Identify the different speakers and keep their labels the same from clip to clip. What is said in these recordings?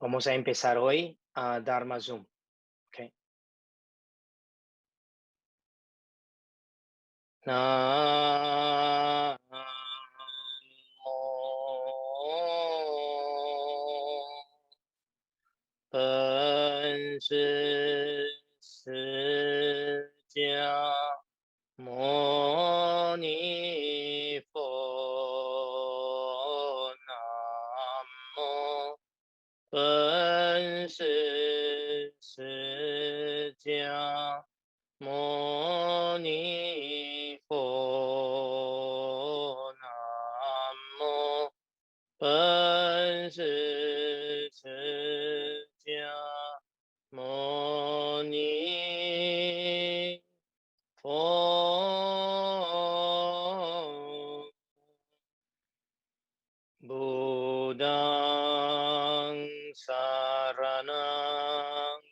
Speaker 1: Vamos a empezar hoy a Dharma Zoom. Okay. Namo本师释迦牟尼佛。南无本师释迦牟尼佛。南无本师释迦牟尼佛。Buddhang saranang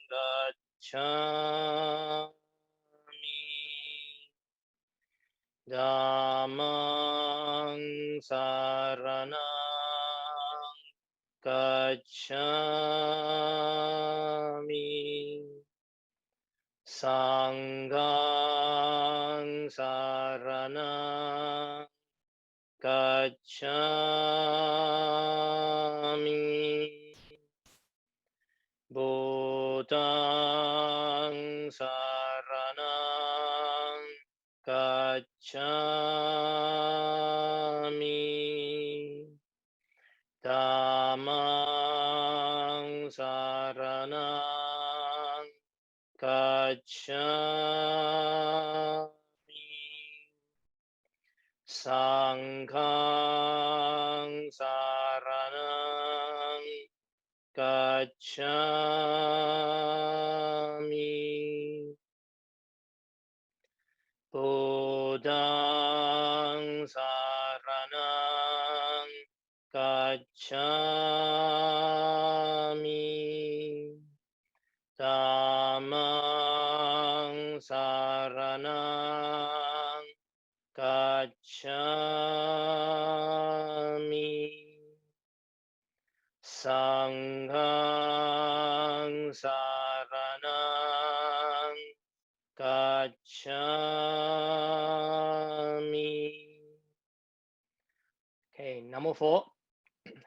Speaker 1: gacchami. Dhammang saranang gacchami. Sanghang saranang gacchami. Buddhang saranang gacchami. Dhammang saranang gacchami. Sanghang saranang gacchami. Buddhang saranang gacchami. Dhammang saranang gacchami. Sanghang saranang gacchami. Okay, Namo Pho.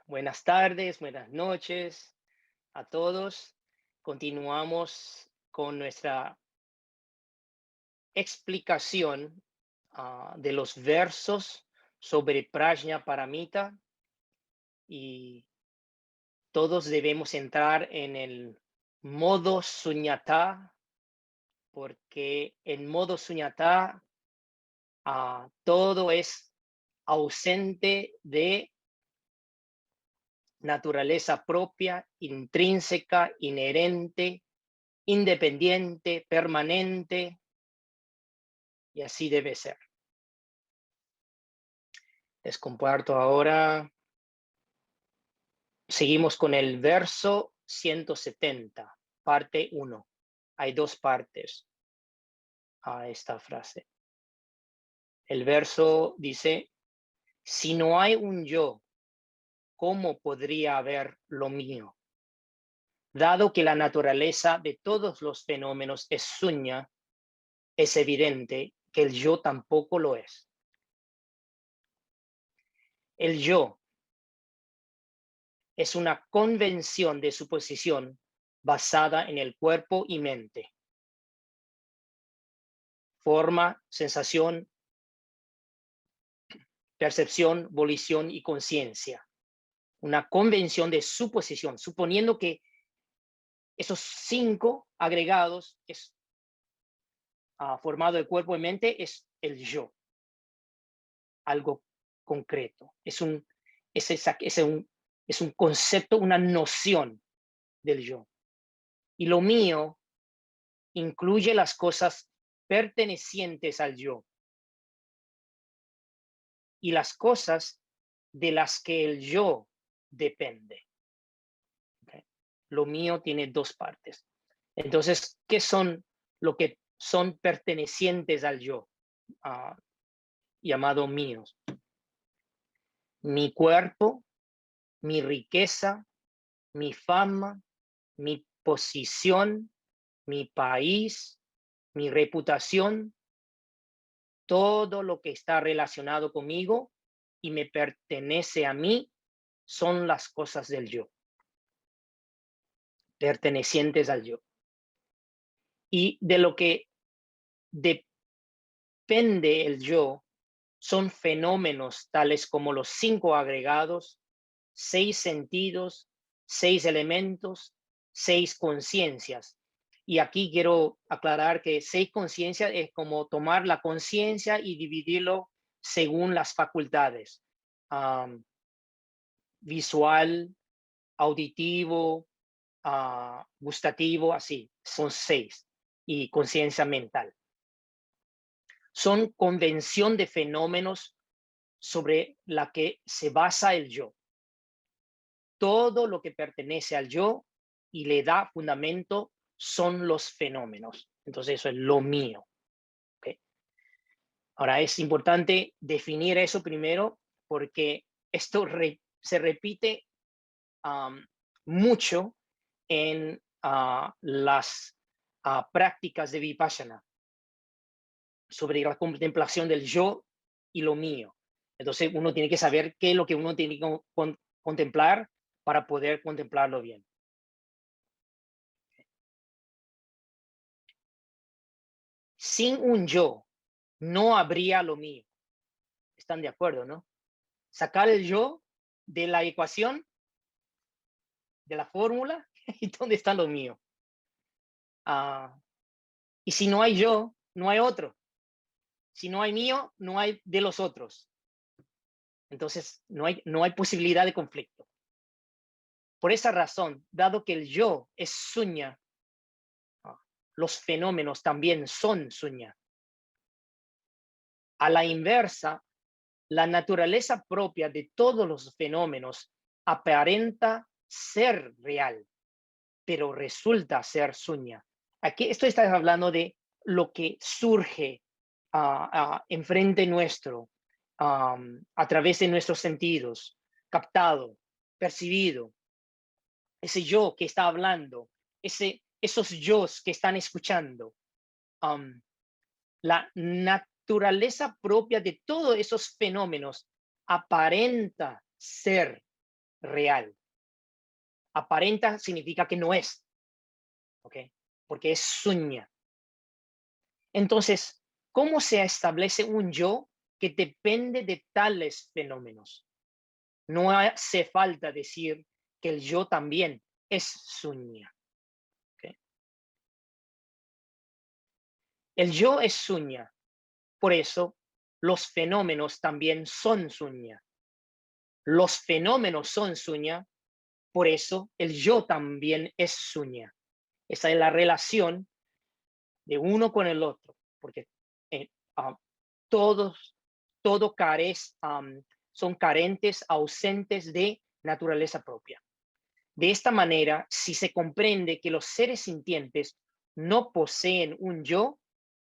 Speaker 1: Buenas tardes, buenas noches a todos. Continuamos con nuestra explicación de los versos sobre Prajna Paramita, y todos debemos entrar en el modo suñata, porque en modo suñata todo es ausente de naturaleza propia, intrínseca, inherente, independiente, permanente, y así debe ser. Les comparto ahora. Seguimos con el verso 170, parte 1. Hay dos partes a esta frase. El verso dice: si no hay un yo, ¿cómo podría haber lo mío? Dado que la naturaleza de todos los fenómenos es suña, es evidente que el yo tampoco lo es. El yo es una convención de suposición basada en el cuerpo y mente. Forma, sensación, percepción, volición y conciencia. Una convención de suposición, suponiendo que esos 5 agregados es formado de cuerpo y mente, es el yo, algo concreto, es un concepto, una noción del yo. Y lo mío incluye las cosas pertenecientes al yo y las cosas de las que el yo depende. Okay. Lo mío tiene dos partes. Entonces, ¿qué son lo que son pertenecientes al yo, llamado míos? Mi cuerpo, mi riqueza, mi fama, mi posición, mi país, mi reputación, todo lo que está relacionado conmigo y me pertenece a mí son las cosas del yo, pertenecientes al yo. Y de lo que depende el yo son fenómenos tales como los 5 agregados, 6 sentidos, 6 elementos, 6 conciencias. Y aquí quiero aclarar que 6 conciencias es como tomar la conciencia y dividirlo según las facultades. Visual, auditivo, gustativo, así, son 6. Y conciencia mental. Son convención de fenómenos sobre la que se basa el yo. Todo lo que pertenece al yo y le da fundamento son los fenómenos. Entonces eso es lo mío. ¿Okay? Ahora es importante definir eso primero porque esto se repite mucho en las prácticas de Vipassana sobre la contemplación del yo y lo mío. Entonces uno tiene que saber qué es lo que uno tiene que contemplar para poder contemplarlo bien. Sin un yo, no habría lo mío. ¿Están de acuerdo, no? Sacar el yo de la ecuación, de la fórmula, y dónde está lo mío. Y si no hay yo, no hay otro. Si no hay mío, no hay de los otros. Entonces, no hay posibilidad de conflicto. Por esa razón, dado que el yo es suña, los fenómenos también son suña. A la inversa, la naturaleza propia de todos los fenómenos aparenta ser real, pero resulta ser suña. Aquí esto está hablando de lo que surge enfrente nuestro, a través de nuestros sentidos, captado, percibido. Ese yo que está hablando, esos yos que están escuchando. La naturaleza propia de todos esos fenómenos aparenta ser real. Aparenta significa que no es, ¿ok? Porque es suña. Entonces, ¿cómo se establece un yo que depende de tales fenómenos? No hace falta decir que el yo también es suña. ¿Okay? El yo es suña. Por eso, los fenómenos también son suña. Los fenómenos son suña, por eso el yo también es suña. Esa es la relación de uno con el otro, porque todos son carentes, ausentes de naturaleza propia. De esta manera, si se comprende que los seres sintientes no poseen un yo,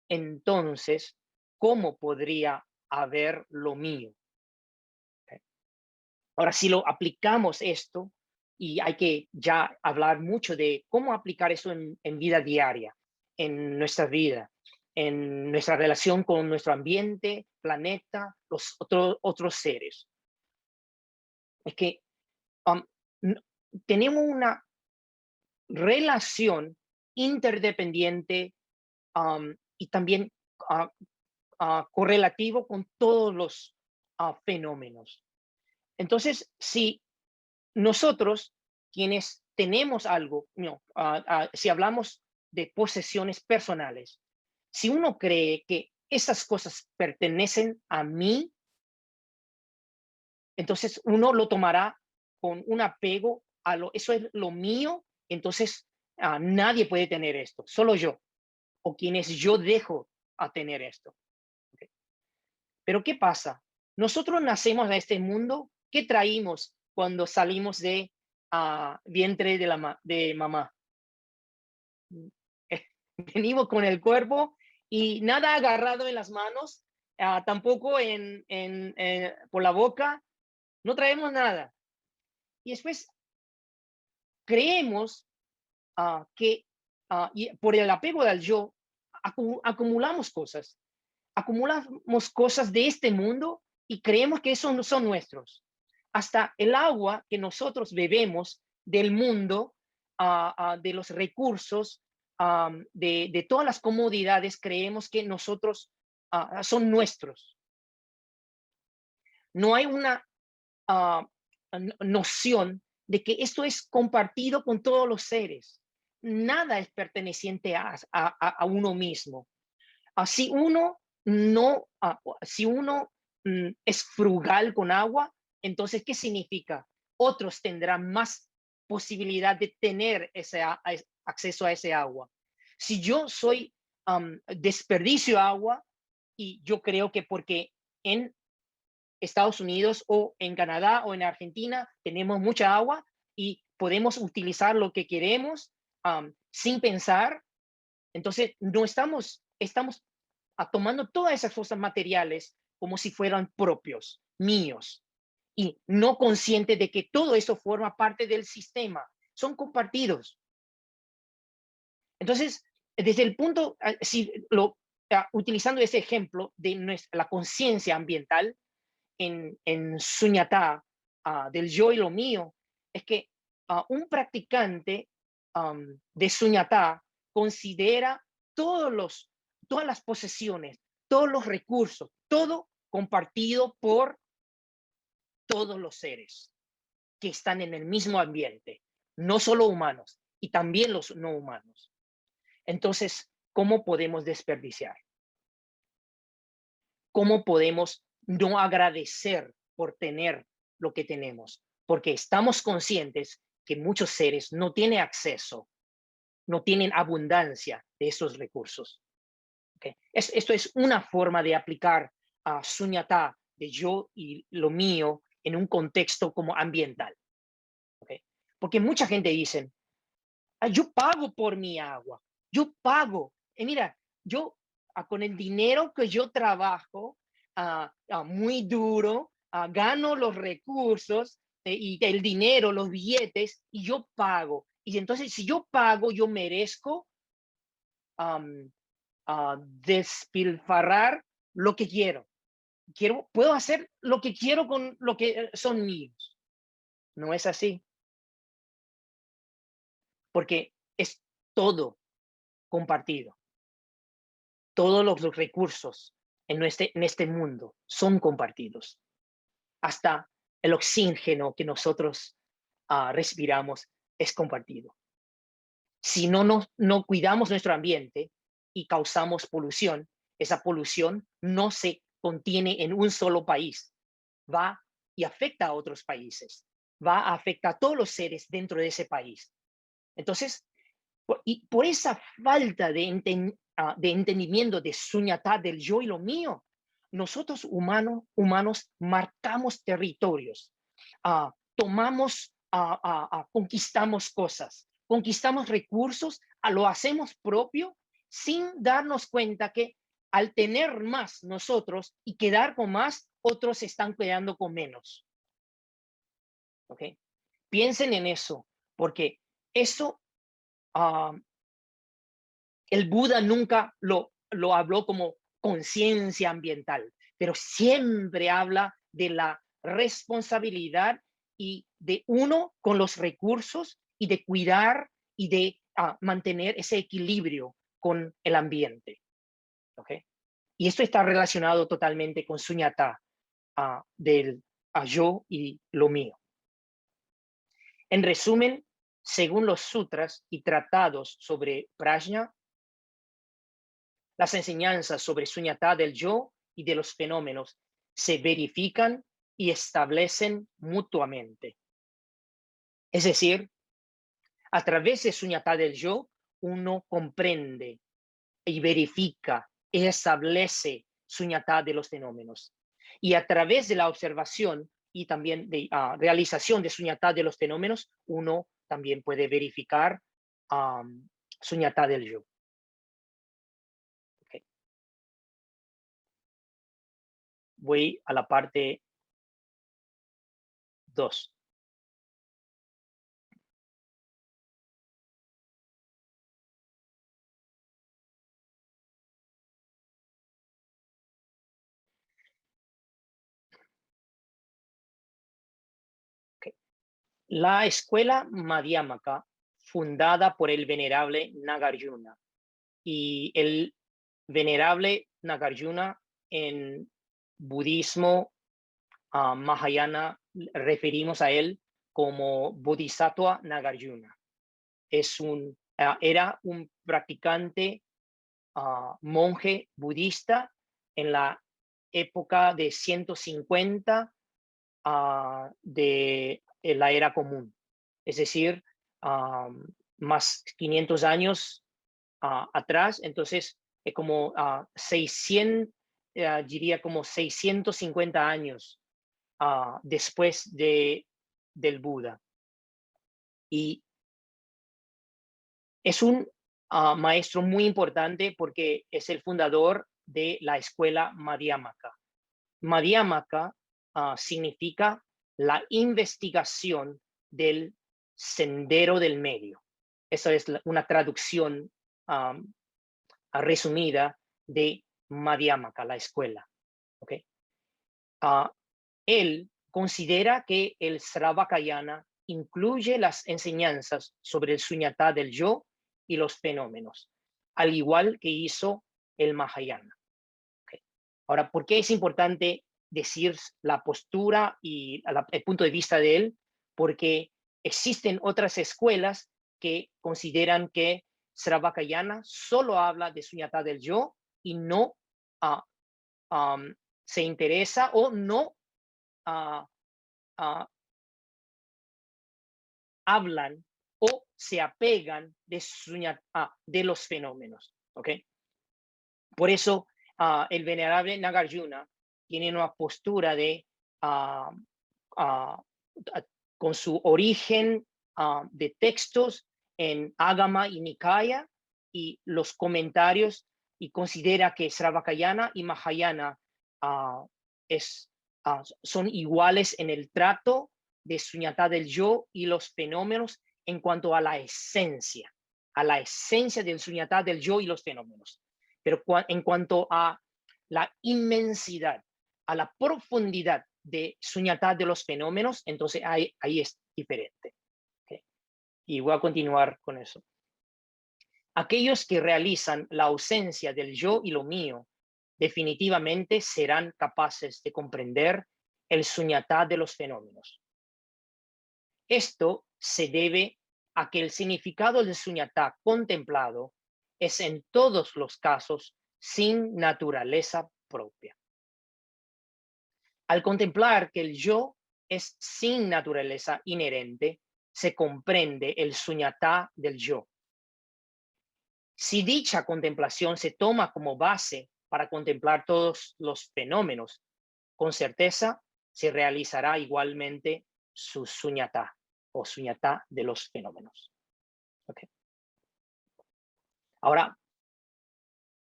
Speaker 1: entonces, ¿cómo podría haber lo mío? Ahora, si lo aplicamos esto, y hay que ya hablar mucho de cómo aplicar eso en vida diaria, en nuestra vida, en nuestra relación con nuestro ambiente, planeta, los otros seres. Es que tenemos una relación interdependiente y también correlativo con todos los fenómenos. Entonces, si nosotros, quienes tenemos algo, si hablamos de posesiones personales, si uno cree que esas cosas pertenecen a mí, entonces uno lo tomará con un apego a eso es lo mío, entonces nadie puede tener esto, solo yo, o quienes yo dejo a tener esto. ¿Okay? Pero ¿qué pasa? Nosotros nacemos a este mundo, ¿qué traímos cuando salimos de vientre de mamá? Venimos con el cuerpo y nada agarrado en las manos, tampoco por la boca, no traemos nada. Y después creemos que y por el apego al yo, acumulamos cosas de este mundo y creemos que esos no son nuestros. Hasta el agua que nosotros bebemos del mundo, de los recursos, de todas las comodidades, creemos que nosotros son nuestros. No hay una ah, noción de que esto es compartido con todos los seres. Nada es perteneciente a uno mismo. Si uno no, si uno es frugal con agua, entonces, ¿qué significa? Otros tendrán más posibilidad de tener acceso a ese agua. Si yo soy desperdicio agua, y yo creo que porque en Estados Unidos o en Canadá o en Argentina tenemos mucha agua y podemos utilizar lo que queremos sin pensar, entonces no estamos tomando todas esas cosas materiales como si fueran propios, míos, y no consciente de que todo eso forma parte del sistema, son compartidos. Entonces, desde el punto, si utilizando ese ejemplo de la conciencia ambiental en Suñatá, del yo y lo mío, es que un practicante de Suñatá considera todas las posesiones, todos los recursos, todo compartido por todos los seres que están en el mismo ambiente, no solo humanos, y también los no humanos. Entonces, ¿cómo podemos desperdiciar? ¿Cómo podemos no agradecer por tener lo que tenemos? Porque estamos conscientes que muchos seres no tienen acceso, no tienen abundancia de esos recursos. ¿Okay? Esto es una forma de aplicar a Suñatá, de yo y lo mío, en un contexto como ambiental. ¿Okay? Porque mucha gente dice, yo pago por mi agua, yo pago. Y mira, yo con el dinero que yo trabajo muy duro, gano los recursos y el dinero, los billetes, y yo pago. Y entonces, si yo pago, yo merezco despilfarrar lo que quiero. Puedo hacer lo que quiero con lo que son míos. No es así, porque es todo compartido. Todos los recursos en este mundo son compartidos. Hasta el oxígeno que nosotros respiramos es compartido. Si no cuidamos nuestro ambiente y causamos polución, esa polución no se contiene en un solo país, va y afecta a otros países, va a afectar a todos los seres dentro de ese país. Entonces, por esa falta de entendimiento de Suñatá, del yo y lo mío, nosotros humanos marcamos territorios, tomamos, conquistamos cosas, conquistamos recursos, lo hacemos propio sin darnos cuenta que al tener más nosotros y quedar con más, otros están quedando con menos. ¿Ok? Piensen en eso, porque eso el Buda nunca lo habló como conciencia ambiental, pero siempre habla de la responsabilidad y de uno con los recursos y de cuidar y de mantener ese equilibrio con el ambiente. ¿Okay? Y esto está relacionado totalmente con Suñatá, del yo y lo mío. En resumen, según los sutras y tratados sobre prajna, las enseñanzas sobre Suñatá del yo y de los fenómenos se verifican y establecen mutuamente. Es decir, a través de Suñatá del yo, uno comprende y verifica y establece Suñatá de los fenómenos. Y a través de la observación y también de realización de Suñatá de los fenómenos, uno también puede verificar Suñatá del yo. Okay. Voy a la parte 2. La escuela Madhyamaka, fundada por el venerable Nagarjuna, y el venerable Nagarjuna en budismo Mahayana referimos a él como Bodhisattva Nagarjuna. Era un practicante monje budista en la época de 150 de la era común, es decir, más 500 años atrás. Entonces como 600, diría como 650 años después del Buda. Y es un maestro muy importante porque es el fundador de la escuela Madhyamaka. Madhyamaka significa la investigación del sendero del medio. Esa es una traducción resumida de Madhyamaka, la escuela. ¿Okay? Él considera que el Sravakayana incluye las enseñanzas sobre el suñata del yo y los fenómenos, al igual que hizo el Mahayana. Okay. Ahora, ¿por qué es importante decir la postura y el punto de vista de él? Porque existen otras escuelas que consideran que Sravakayana solo habla de suñata del yo y no se interesa o no hablan o se apegan de los fenómenos. ¿Okay? Por eso el venerable Nagarjuna tiene una postura de, con su origen de textos en Agama y Nikaya y los comentarios, y considera que Sravakayana y Mahayana son iguales en el trato de suñata del yo y los fenómenos en cuanto a la esencia del suñata del yo y los fenómenos. Pero en cuanto a la inmensidad, a la profundidad de suñata de los fenómenos, entonces ahí es diferente. ¿Okay? Y voy a continuar con eso. Aquellos que realizan la ausencia del yo y lo mío definitivamente serán capaces de comprender el suñata de los fenómenos. Esto se debe a que el significado del suñata contemplado es en todos los casos sin naturaleza propia. Al contemplar que el yo es sin naturaleza inherente, se comprende el suñata del yo. Si dicha contemplación se toma como base para contemplar todos los fenómenos, con certeza se realizará igualmente su suñata o suñata de los fenómenos. Okay. Ahora,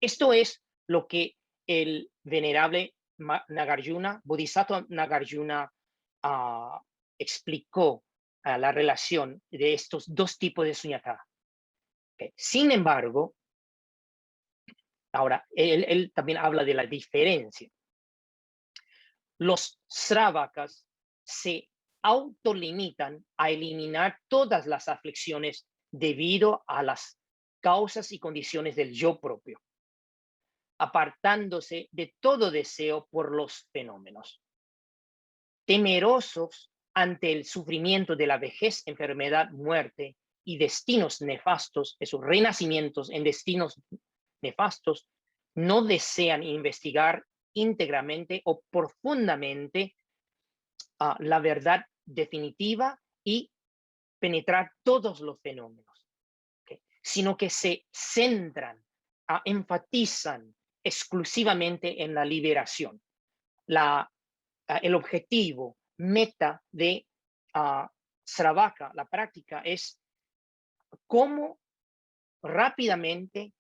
Speaker 1: esto es lo que el venerable Nagarjuna, Bodhisattva Nagarjuna, explicó la relación de estos dos tipos de suñata. Okay. Sin embargo, ahora, él también habla de la diferencia. Los sravakas se autolimitan a eliminar todas las aflicciones debido a las causas y condiciones del yo propio, apartándose de todo deseo por los fenómenos. Temerosos ante el sufrimiento de la vejez, enfermedad, muerte y destinos nefastos, esos renacimientos en destinos nefastos, no desean investigar íntegramente o profundamente la verdad definitiva y penetrar todos los fenómenos, ¿okay? Sino que se centran, enfatizan exclusivamente en la liberación. El objetivo, meta de Sravaka, la práctica, es cómo rápidamente,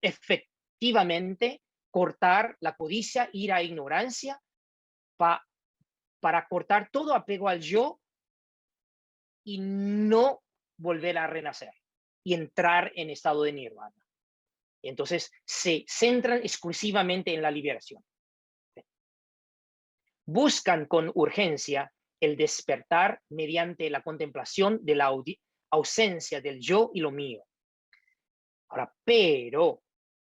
Speaker 1: efectivamente, cortar la codicia, ira e ignorancia, para cortar todo apego al yo y no volver a renacer y entrar en estado de nirvana. Entonces se centran exclusivamente en la liberación. Buscan con urgencia el despertar mediante la contemplación de la ausencia del yo y lo mío. Ahora, pero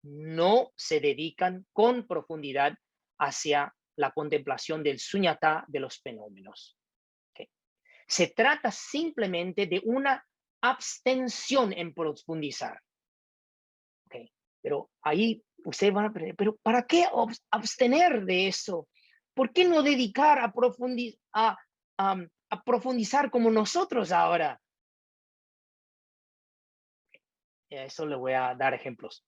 Speaker 1: no se dedican con profundidad hacia la contemplación del suñatá de los fenómenos. ¿Okay? Se trata simplemente de una abstención en profundizar. ¿Okay? Pero ahí ustedes van a aprender, pero ¿para qué abstener de eso? ¿Por qué no dedicar a profundizar como nosotros ahora? A eso le voy a dar ejemplos.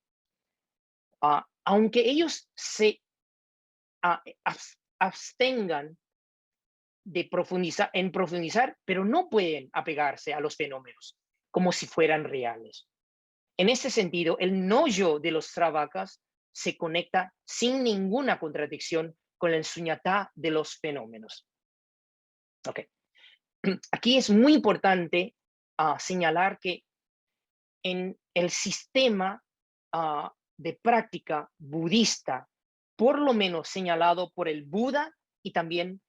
Speaker 1: Aunque ellos se abstengan de profundizar, pero no pueden apegarse a los fenómenos como si fueran reales. En ese sentido, el no yo de los Sravakas se conecta sin ninguna contradicción con el suñatá de los fenómenos. Okay. Aquí es muy importante señalar que en el sistema de práctica budista, por lo menos señalado por el Buda y también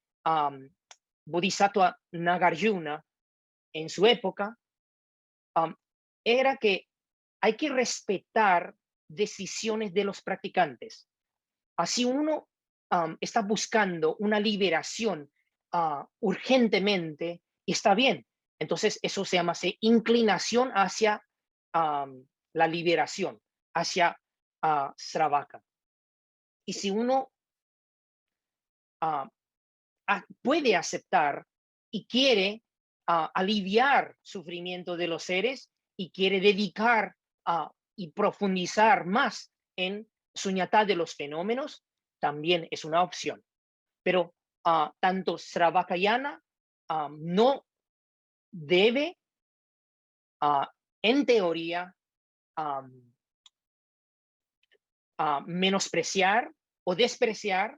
Speaker 1: Bodhisattva Nagarjuna en su época, era que hay que respetar decisiones de los practicantes. Así uno está buscando una liberación urgentemente y está bien. Entonces eso se llama inclinación hacia la liberación, hacia Sravaka. Y si uno puede aceptar y quiere aliviar sufrimiento de los seres y quiere dedicar y profundizar más en suñatá de los fenómenos, también es una opción. Pero tanto Sravakayana no debe, en teoría, menospreciar o despreciar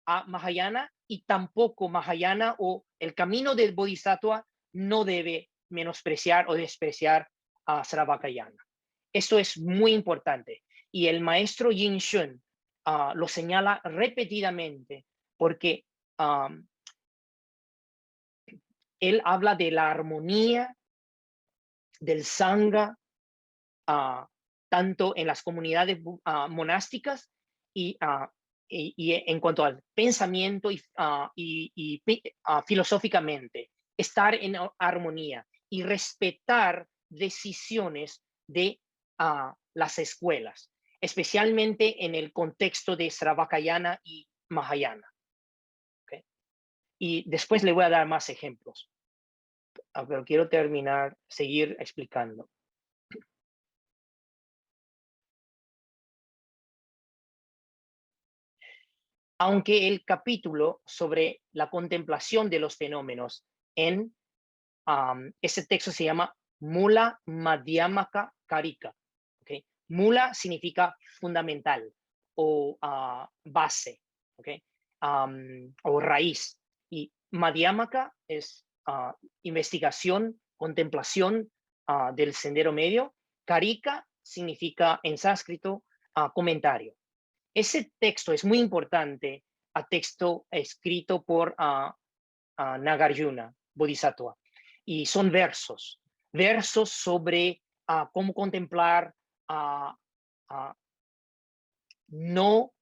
Speaker 1: a Mahayana, y tampoco Mahayana o el camino del Bodhisattva no debe menospreciar o despreciar a Sravakayana. Esto es muy importante. Y el maestro Yin Shun lo señala repetidamente porque él habla de la armonía del Sangha, tanto en las comunidades monásticas y en cuanto al pensamiento y filosóficamente, estar en armonía y respetar decisiones de las escuelas, especialmente en el contexto de Sravakayana y Mahayana. ¿Okay? Y después le voy a dar más ejemplos, pero quiero seguir explicando. Aunque el capítulo sobre la contemplación de los fenómenos en ese texto se llama Mula Madhyamaka Karika. ¿Okay? Mula significa fundamental o base, ¿okay? O raíz. Y Madhyamaka es investigación, contemplación del sendero medio. Karika significa en sánscrito comentario. Ese texto es muy importante, a texto escrito por Nagarjuna, Bodhisattva, y son versos sobre cómo contemplar no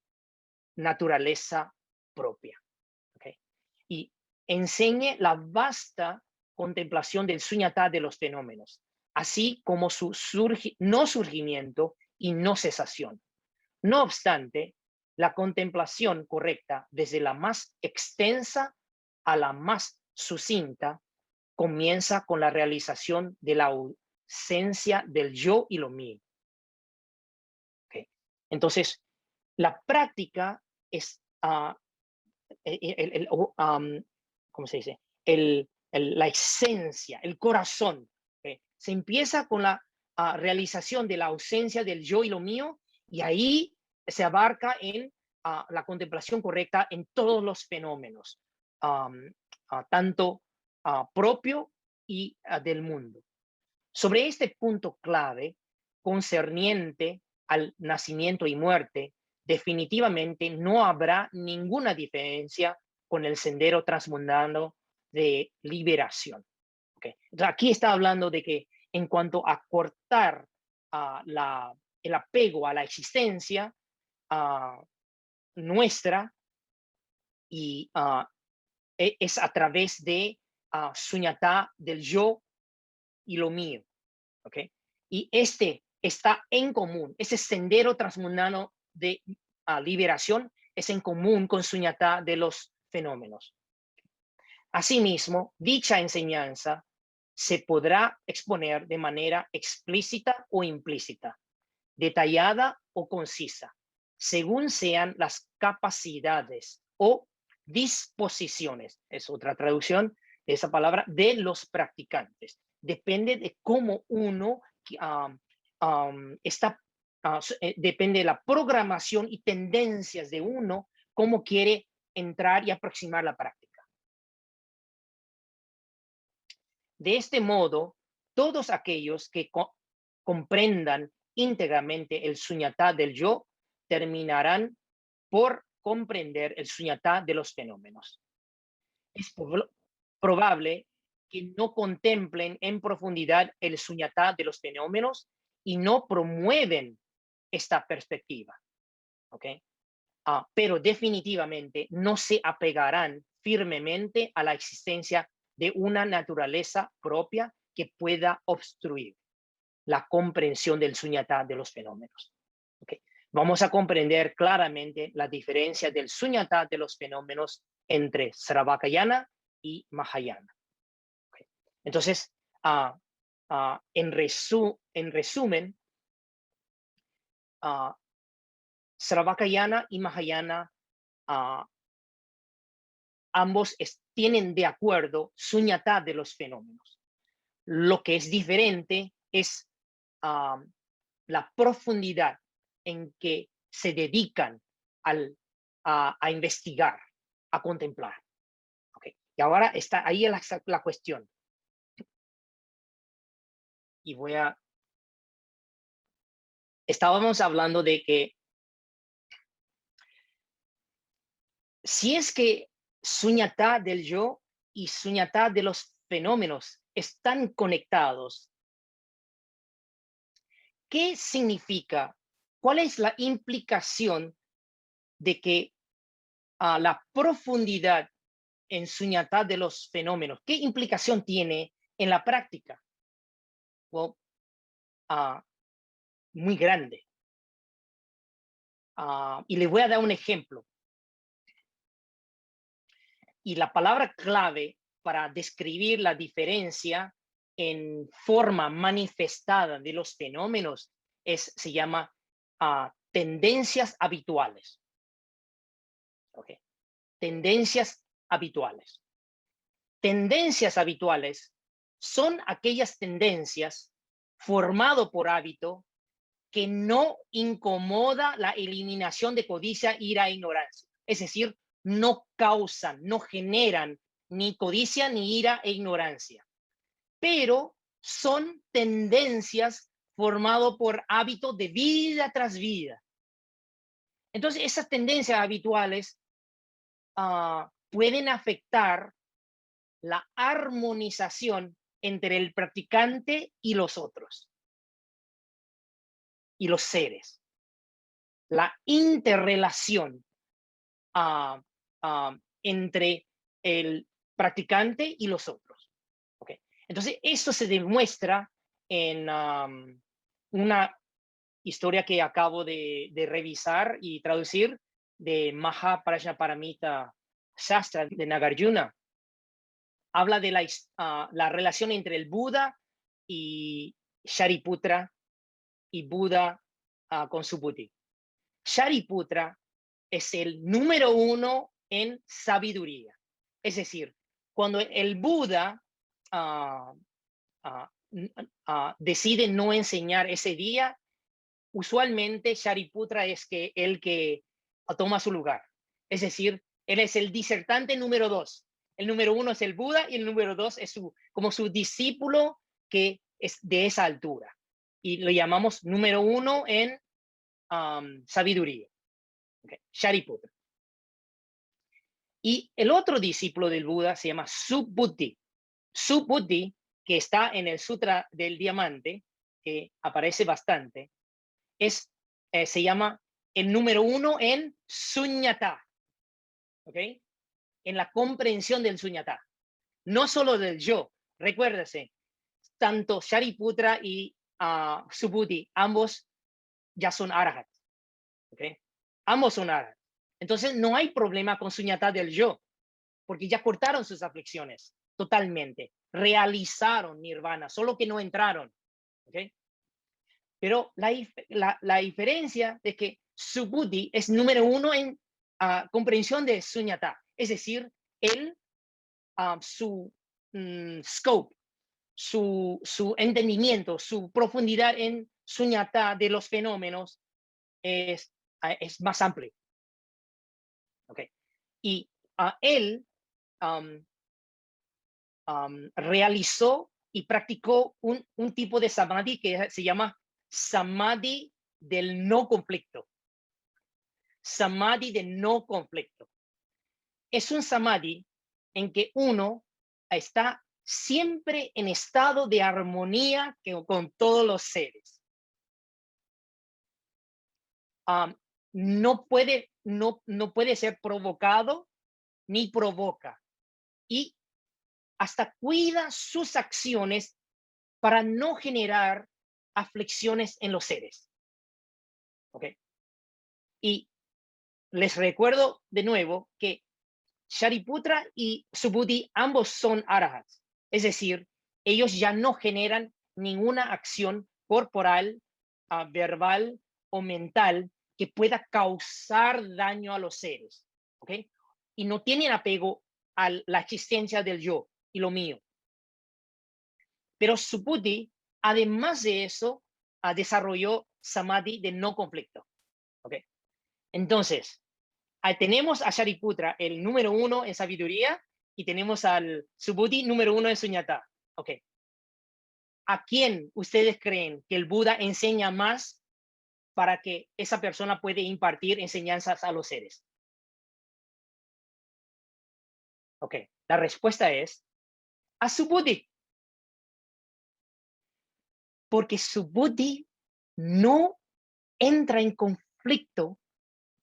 Speaker 1: naturaleza propia. ¿Okay? Y enseñe la vasta contemplación del suñatá de los fenómenos, así como su no surgimiento y no cesación. No obstante, la contemplación correcta, desde la más extensa a la más sucinta, comienza con la realización de la ausencia del yo y lo mío. ¿Okay? Entonces, la práctica es, ¿cómo se dice? La esencia, el corazón. ¿Okay? Se empieza con la realización de la ausencia del yo y lo mío, y ahí se abarca en la contemplación correcta en todos los fenómenos, tanto propio y del mundo. Sobre este punto clave, concerniente al nacimiento y muerte, definitivamente no habrá ninguna diferencia con el sendero transmundano de liberación. ¿Okay? Entonces, aquí está hablando de que en cuanto a cortar el apego a la existencia nuestra, y es a través de suñatá del yo y lo mío. ¿Okay? Y este está en común, ese sendero transmundano de liberación es en común con suñatá de los fenómenos. Asimismo, dicha enseñanza se podrá exponer de manera explícita o implícita, detallada o concisa, según sean las capacidades o disposiciones, es otra traducción de esa palabra, de los practicantes. Depende de cómo uno está, depende de la programación y tendencias de uno, cómo quiere entrar y aproximar la práctica. De este modo, todos aquellos que comprendan íntegramente el suñatá del yo terminarán por comprender el suñatá de los fenómenos. Es probable que no contemplen en profundidad el suñatá de los fenómenos y no promueven esta perspectiva. ¿Okay? Pero definitivamente no se apegarán firmemente a la existencia de una naturaleza propia que pueda obstruir la comprensión del suñatá de los fenómenos. ¿Okay? Vamos a comprender claramente la diferencia del suñatá de los fenómenos entre Sravakayana y Mahayana. ¿Okay? Entonces, en resumen, Sravakayana y Mahayana ambos tienen de acuerdo suñatá de los fenómenos. Lo que es diferente es la profundidad en que se dedican a investigar, a contemplar. ¿Okay? Y ahora está ahí la cuestión. Y estábamos hablando de que si es que suñatá del yo y suñatá de los fenómenos están conectados, ¿qué significa? ¿Cuál es la implicación de que la profundidad en suñatá de los fenómenos, qué implicación tiene en la práctica? Well, muy grande. Y les voy a dar un ejemplo. Y la palabra clave para describir la diferencia en forma manifestada de los fenómenos se llama tendencias habituales. Okay. Tendencias habituales. Tendencias habituales son aquellas tendencias formado por hábito que no incomoda la eliminación de codicia, ira e ignorancia. Es decir, no causan, no generan ni codicia, ni ira e ignorancia. Pero son tendencias formado por hábito de vida tras vida. Entonces, esas tendencias habituales pueden afectar la armonización entre el practicante y los otros, y los seres. La interrelación entre el practicante y los otros. Okay. Entonces, esto se demuestra en una historia que acabo de revisar y traducir de Mahaprajnaparamita Shastra de Nagarjuna. Habla de la relación entre el Buda y Shariputra y Buda con su Buddhi. Shariputra es el número 1 en sabiduría. Es decir, cuando el Buda decide no enseñar ese día, usualmente Shariputra es el que toma su lugar. Es decir, él es el disertante número 2. El número 1 es el Buda y el número 2 es como su discípulo que es de esa altura. Y lo llamamos número 1 en sabiduría. Okay. Shariputra. Y el otro discípulo del Buda se llama Subhuti. Subhuti, que está en el Sutra del Diamante, que aparece bastante, se llama el número 1 en Suñata, ¿ok? En la comprensión del Suñata, no solo del yo. Recuérdese, tanto Shariputra y Subhuti, ambos ya son arahats, ¿ok? Ambos son arahats. Entonces no hay problema con Suñata del yo, porque ya cortaron sus aflicciones totalmente, realizaron nirvana, solo que no entraron, ¿ok? Pero la diferencia de que Subhuti es número 1 en comprensión de Suñata, es decir, él, su scope, su entendimiento, su profundidad en Suñata de los fenómenos es más amplio. Okay. Y él realizó y practicó un tipo de samadhi que se llama samadhi del no conflicto. Samadhi de no conflicto. Es un samadhi en que uno está siempre en estado de armonía con todos los seres. No puede ser provocado ni provoca. Y hasta cuida sus acciones para no generar aflicciones en los seres. ¿Ok? Y les recuerdo de nuevo que Shariputra y Subhuti ambos son arahats. Es decir, ellos ya no generan ninguna acción corporal, verbal o mental que pueda causar daño a los seres. ¿Ok? Y no tienen apego a la existencia del yo y lo mío. Pero Subhuti, además de eso, desarrolló samadhi de no conflicto. ¿Okay? Entonces, tenemos a Shariputra, el número 1 en sabiduría, y tenemos al Subhuti, número 1 en suñata. Okay. ¿A quién ustedes creen que el Buda enseña más para que esa persona pueda impartir enseñanzas a los seres? Ok, la respuesta es a Subhuti. Porque Subhuti no entra en conflicto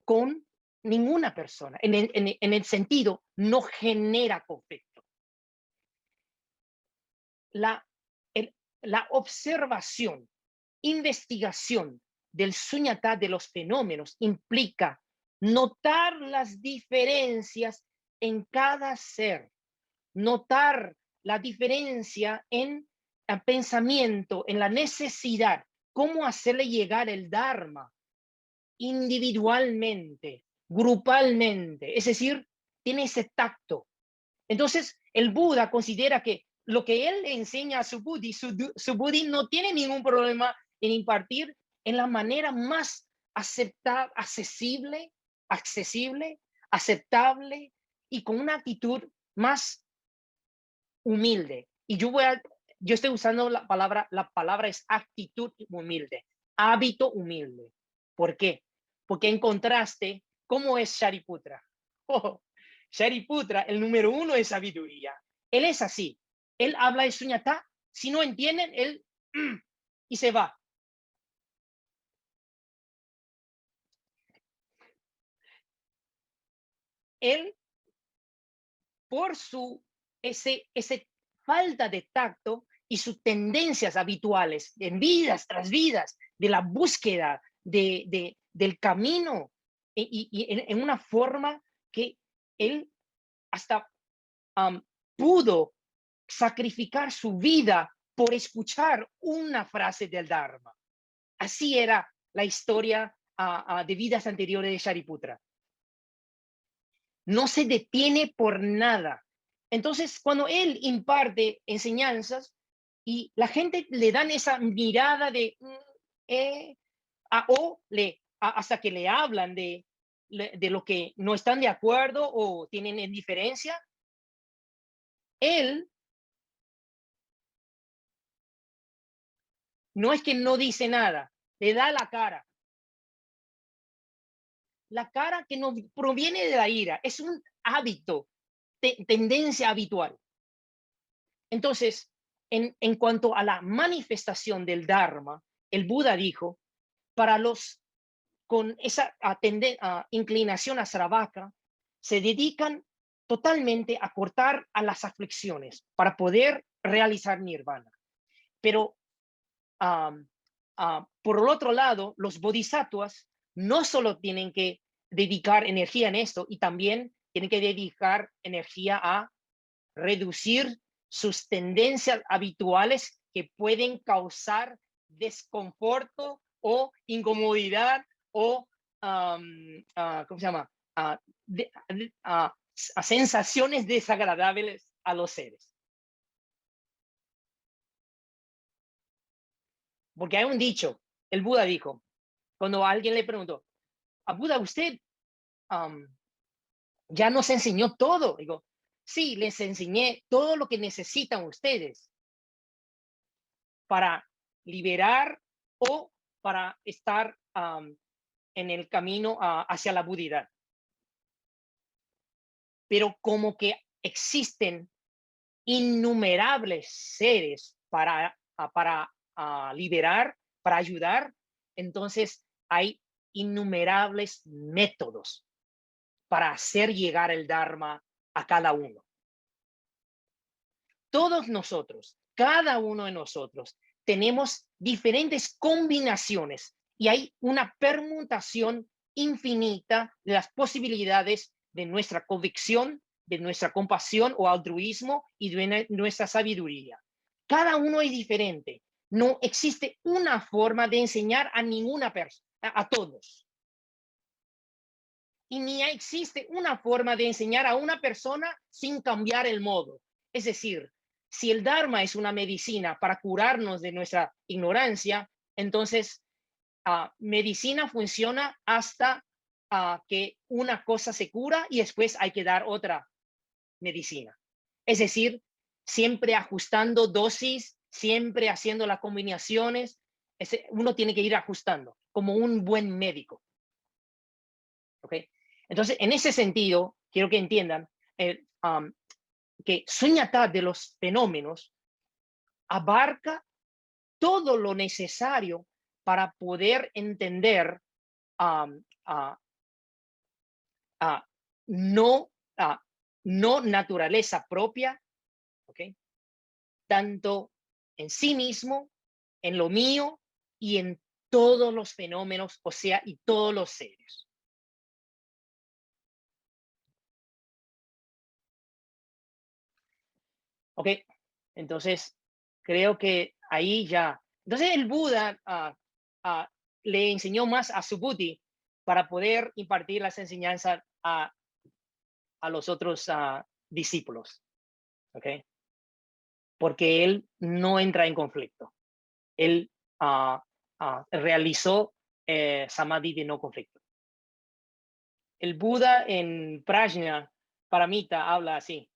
Speaker 1: con ninguna persona. En el sentido, no genera conflicto. La observación, investigación del suñata de los fenómenos implica notar las diferencias en cada ser, notar la diferencia en el pensamiento, en la necesidad, cómo hacerle llegar el Dharma individualmente, grupalmente, es decir, tiene ese tacto. Entonces, el Buda considera que lo que él enseña a Subhuti no tiene ningún problema en impartir en la manera más accesible, aceptable y con una actitud más humilde. Y yo estoy usando la palabra es actitud humilde, hábito humilde. ¿Por qué? Porque en contraste, ¿cómo es Shariputra? Oh, Shariputra, el número 1 es sabiduría. Él es así. Él habla de suñata. Si no entienden, él y se va. Él, por ese falta de tacto y sus tendencias habituales en vidas tras vidas, de la búsqueda del camino, y en una forma que él hasta pudo sacrificar su vida por escuchar una frase del Dharma. Así era la historia de vidas anteriores de Shariputra. No se detiene por nada. Entonces, cuando él imparte enseñanzas y la gente le dan esa mirada de hasta que le hablan de lo que no están de acuerdo o tienen indiferencia, él no es que no dice nada, le da la cara. La cara que no proviene de la ira, es un hábito, tendencia habitual. Entonces, en cuanto a la manifestación del Dharma, el Buda dijo, para los con esa inclinación a Sravaka, se dedican totalmente a cortar a las aflicciones para poder realizar nirvana. Pero por el otro lado, los bodhisattvas no solo tienen que dedicar energía en esto, y también tienen que dedicar energía a reducir sus tendencias habituales que pueden causar desconforto o incomodidad o, ¿cómo se llama? A sensaciones desagradables a los seres. Porque hay un dicho, el Buda dijo, cuando alguien le preguntó, a Buda, usted ya nos enseñó todo. Digo, sí, les enseñé todo lo que necesitan ustedes para liberar o para estar en el camino hacia la budidad. Pero como que existen innumerables seres para liberar, para ayudar, entonces hay innumerables métodos para hacer llegar el Dharma a cada uno. Todos nosotros, cada uno de nosotros, tenemos diferentes combinaciones y hay una permutación infinita de las posibilidades de nuestra convicción, de nuestra compasión o altruismo y de nuestra sabiduría. Cada uno es diferente. No existe una forma de enseñar a ninguna persona, a todos. Y ni existe una forma de enseñar a una persona sin cambiar el modo. Es decir, si el Dharma es una medicina para curarnos de nuestra ignorancia, entonces medicina funciona hasta que una cosa se cura y después hay que dar otra medicina. Es decir, siempre ajustando dosis, siempre haciendo las combinaciones. Uno tiene que ir ajustando como un buen médico. ¿Ok? Entonces, en ese sentido, quiero que entiendan que Suñatá de los fenómenos abarca todo lo necesario para poder entender no naturaleza propia, ¿okay? Tanto en sí mismo, en lo mío y en todos los fenómenos, o sea, y todos los seres. Ok, entonces creo que ahí ya. Entonces el Buda le enseñó más a Subhuti para poder impartir las enseñanzas a los otros discípulos. Ok, porque él no entra en conflicto. Él realizó Samadhi de no conflicto. El Buda en Prajna Paramita habla así.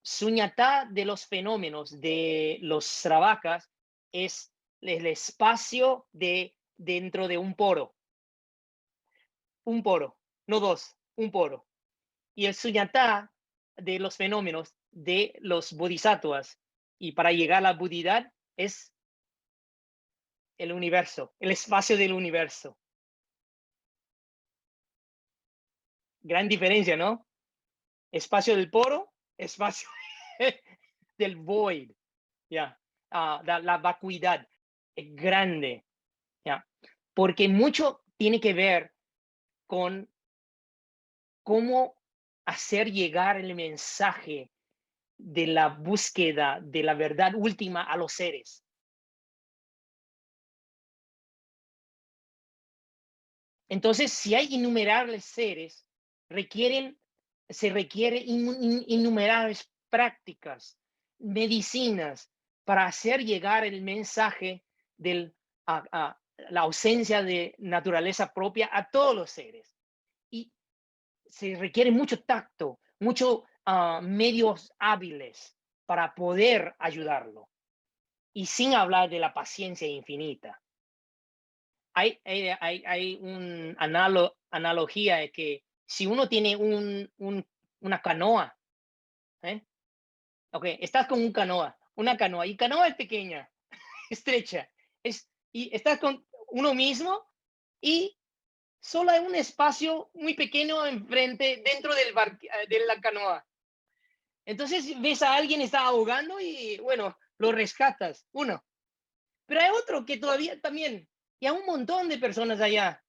Speaker 1: Suñatá de los fenómenos de los Sravakas es el espacio dentro de un poro, no dos, un poro. Y el suñatá de los fenómenos de los bodhisattvas y para llegar a la budidad es el universo, el espacio del universo. Gran diferencia, ¿no? Espacio del poro, espacio del void. Ya, la vacuidad es grande. Ya, porque mucho tiene que ver con cómo hacer llegar el mensaje de la búsqueda de la verdad última a los seres. Entonces, si hay innumerables seres, se requieren innumerables prácticas, medicinas, para hacer llegar el mensaje de la ausencia de naturaleza propia a todos los seres. Y se requiere mucho tacto, muchos medios hábiles para poder ayudarlo. Y sin hablar de la paciencia infinita. Hay una analogía de que si uno tiene una canoa, ¿eh? Ok, estás con una canoa, y canoa es pequeña, estrecha, y estás con uno mismo y solo hay un espacio muy pequeño enfrente, dentro de la canoa. Entonces ves a alguien está ahogando y bueno, lo rescatas, uno. Pero hay otro que todavía también, y hay un montón de personas allá.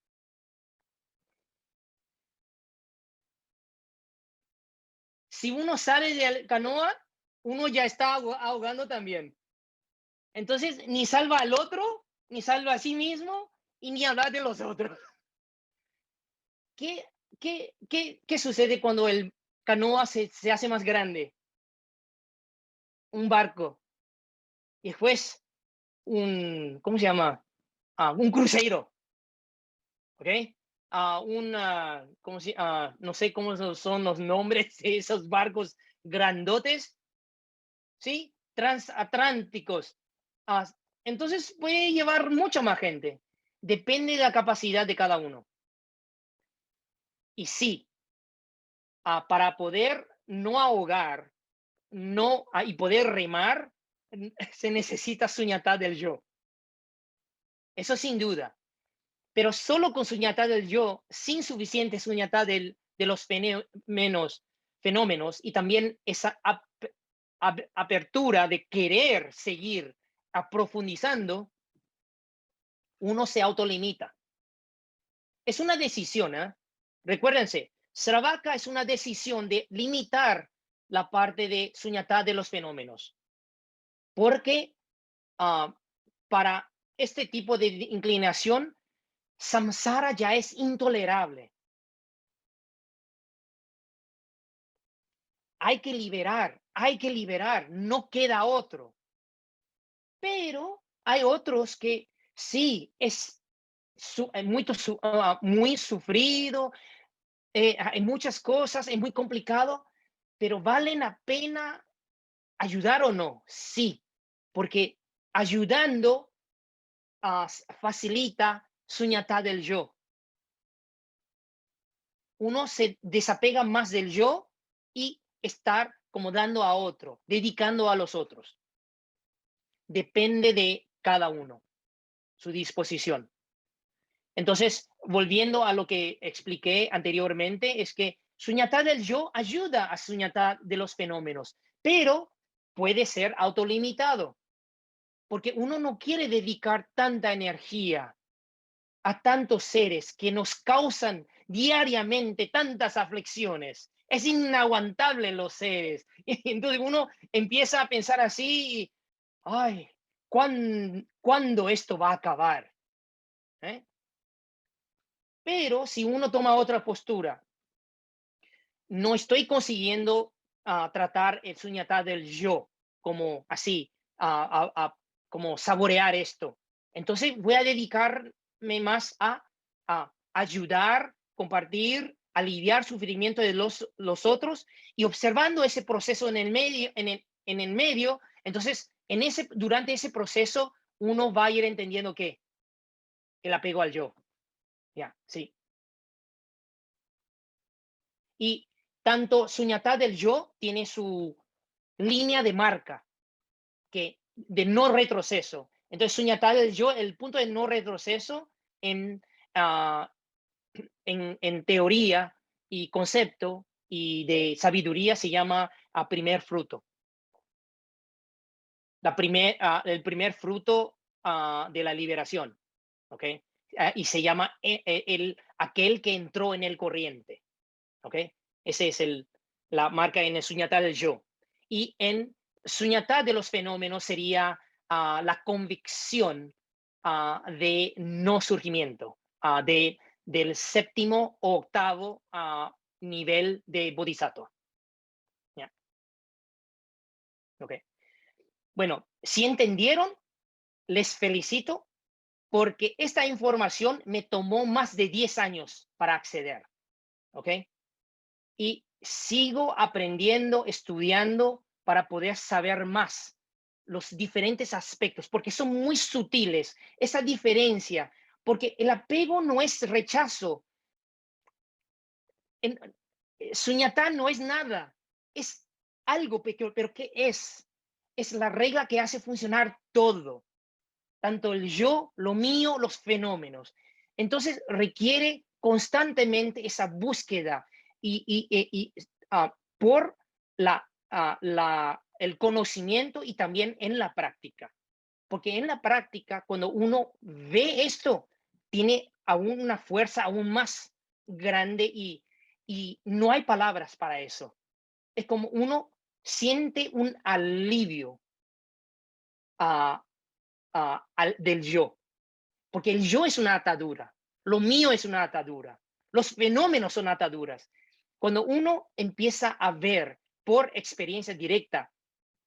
Speaker 1: Si uno sale de la canoa, uno ya está ahogando también. Entonces, ni salva al otro, ni salva a sí mismo, y ni hablar de los otros. ¿Qué, qué sucede cuando el canoa se hace más grande? Un barco. Y después, ¿cómo se llama? Un crucero, ¿ok? No sé cómo son los nombres de esos barcos grandotes, ¿sí? Transatlánticos. Ah, entonces puede llevar mucha más gente. Depende de la capacidad de cada uno. Y sí, para poder no ahogar, y poder remar, se necesita suñatá del yo. Eso sin duda. Pero solo con suñatá del yo, sin suficiente suñatá de los fenómenos, y también esa apertura de querer seguir profundizando, uno se autolimita. Es una decisión, ¿eh? Recuérdense, Sravaka es una decisión de limitar la parte de suñatá de los fenómenos. Porque para este tipo de inclinación, samsara ya es intolerable. Hay que liberar, no queda otro. Pero hay otros que sí, es muy sufrido, hay muchas cosas, es muy complicado, pero ¿vale la pena ayudar o no? Sí, porque ayudando facilita suñatá del yo. Uno se desapega más del yo y estar como dando a otro, dedicando a los otros. Depende de cada uno, su disposición. Entonces, volviendo a lo que expliqué anteriormente, es que suñatá del yo ayuda a suñatá de los fenómenos, pero puede ser autolimitado, porque uno no quiere dedicar tanta energía a tantos seres que nos causan diariamente tantas aflicciones. Es inaguantable los seres. Entonces uno empieza a pensar así, ay, ¿cuándo esto va a acabar? ¿Eh? Pero si uno toma otra postura, no estoy consiguiendo tratar el suñatá del yo como así, como saborear esto. Entonces voy a dedicarme más a ayudar, compartir, aliviar sufrimiento de los otros, y observando ese proceso en el medio, en el medio, entonces durante ese proceso uno va a ir entendiendo que el apego al yo. Ya, sí. Y tanto Suñatá del yo tiene su línea de marca de no retroceso. Entonces, Suñatá del yo, el punto de no retroceso en, uh, en teoría y concepto y de sabiduría se llama primer fruto. El primer fruto de la liberación. ¿Ok? Y se llama aquel que entró en el corriente. ¿Ok? Ese es la marca en el suñatá del yo. Y en suñatá de los fenómenos sería la convicción de no surgimiento, del séptimo o octavo nivel de bodhisattva. ¿Ya? Okay. Bueno, si entendieron, les felicito, porque esta información me tomó más de 10 años para acceder. ¿Ok? Y sigo aprendiendo, estudiando para poder saber más los diferentes aspectos, porque son muy sutiles, esa diferencia, porque el apego no es rechazo. Suñatá no es nada, es algo pequeño, pero ¿qué es? Es la regla que hace funcionar todo, tanto el yo, lo mío, los fenómenos. Entonces requiere constantemente esa búsqueda por el conocimiento y también en la práctica. Porque en la práctica, cuando uno ve esto, tiene aún una fuerza aún más grande y no hay palabras para eso. Es como uno siente un alivio del yo, porque el yo es una atadura, lo mío es una atadura, los fenómenos son ataduras. Cuando uno empieza a ver por experiencia directa,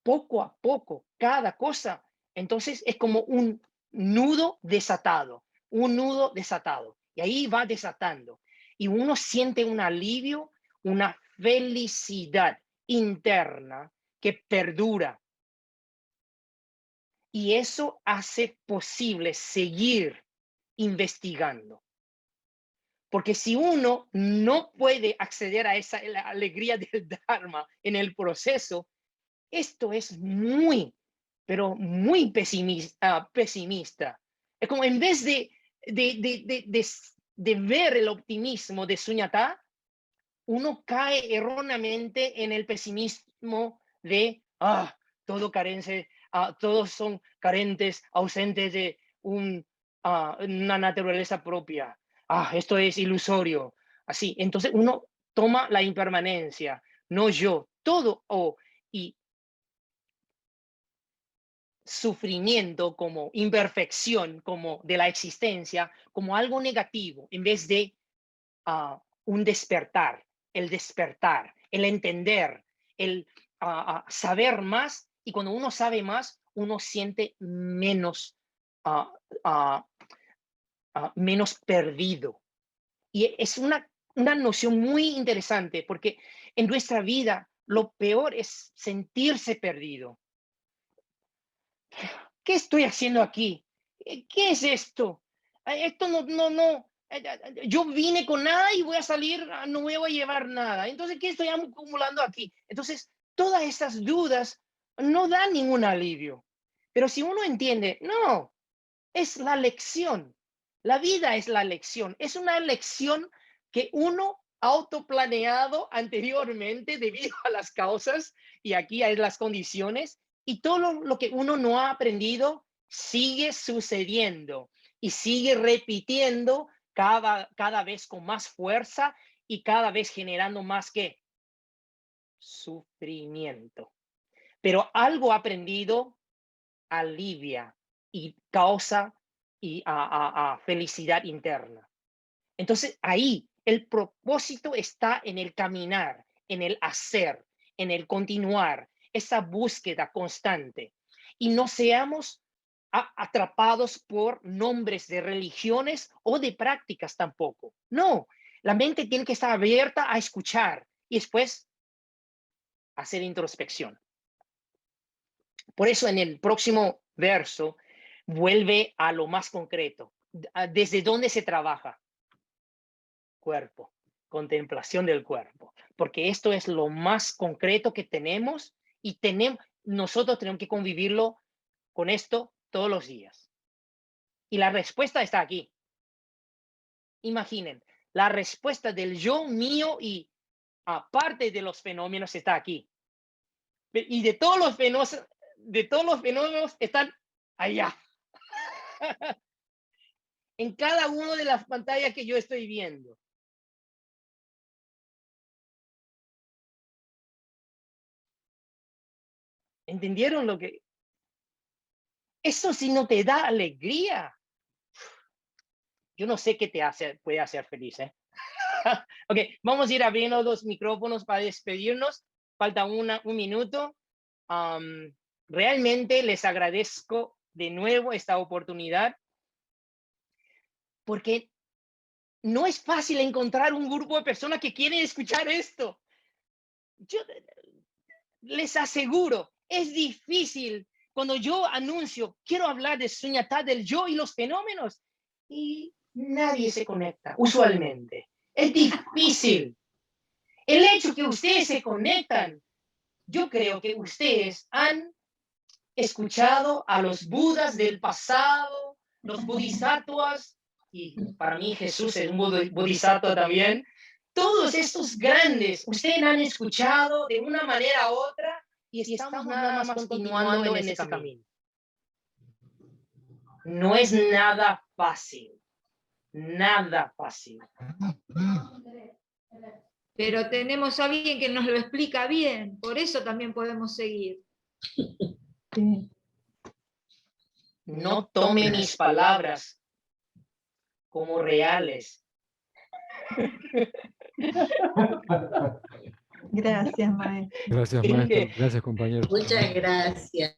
Speaker 1: poco a poco, cada cosa, entonces es como un nudo desatado, un nudo desatado, y ahí va desatando, y uno siente un alivio, una felicidad interna que perdura. Y eso hace posible seguir investigando. Porque si uno no puede acceder a esa alegría del Dharma en el proceso, esto es muy, pero muy pesimista. Es como en vez de ver el optimismo de Suñatá, uno cae erróneamente en el pesimismo de, todo carece, todos son carentes, ausentes de una naturaleza propia. Esto es ilusorio. Así, entonces uno toma la impermanencia, no yo, todo, y sufrimiento como imperfección, como de la existencia, como algo negativo, en vez de un despertar, el entender, el saber más, y cuando uno sabe más, uno siente menos, ah, ah, menos perdido. Y es una noción muy interesante porque en nuestra vida lo peor es sentirse perdido. ¿Qué estoy haciendo aquí? ¿Qué es esto? Esto no. Yo vine con nada y voy a salir, no voy a llevar nada. Entonces, ¿qué estoy acumulando aquí? Entonces, todas estas dudas no dan ningún alivio. Pero si uno entiende, no, es la lección. La vida es la lección. Es una lección que uno autoplaneado anteriormente debido a las causas y aquí hay las condiciones y todo lo que uno no ha aprendido sigue sucediendo y sigue repitiendo cada vez con más fuerza y cada vez generando más que sufrimiento. Pero algo aprendido alivia y causa y felicidad interna. Entonces ahí el propósito está en el caminar, en el hacer, en el continuar, esa búsqueda constante. Y no seamos atrapados por nombres de religiones o de prácticas tampoco. No, la mente tiene que estar abierta a escuchar y después hacer introspección. Por eso en el próximo verso vuelve a lo más concreto. ¿Desde dónde se trabaja? Cuerpo, contemplación del cuerpo. Porque esto es lo más concreto que tenemos y nosotros tenemos que convivirlo con esto todos los días. Y la respuesta está aquí. Imaginen, la respuesta del yo mío y aparte de los fenómenos está aquí. Y de todos los fenómenos están allá. En cada una de las pantallas que yo estoy viendo. ¿Entendieron lo que? Eso sí no te da alegría. Yo no sé qué puede hacer feliz, ¿eh? Ok, vamos a ir abriendo los micrófonos para despedirnos. Falta un minuto. Realmente les agradezco de nuevo esta oportunidad porque no es fácil encontrar un grupo de personas que quieren escuchar esto. Yo les aseguro, es difícil cuando yo anuncio, quiero hablar de Suñatá del yo y los fenómenos, y nadie se conecta, usualmente. Es difícil. El hecho que ustedes se conectan, yo creo que ustedes han escuchado a los Budas del pasado, los bodhisattvas, y para mí Jesús es un bodhisattva también. Todos estos grandes, ustedes han escuchado de una manera u otra y estamos nada más continuando en ese camino. No es nada fácil, nada fácil.
Speaker 2: Pero tenemos a alguien que nos lo explica bien, por eso también podemos seguir.
Speaker 3: Sí.
Speaker 1: No tome mis palabras como reales.
Speaker 3: Gracias, maestro.
Speaker 4: Gracias, maestro. Gracias, compañero.
Speaker 5: Muchas gracias.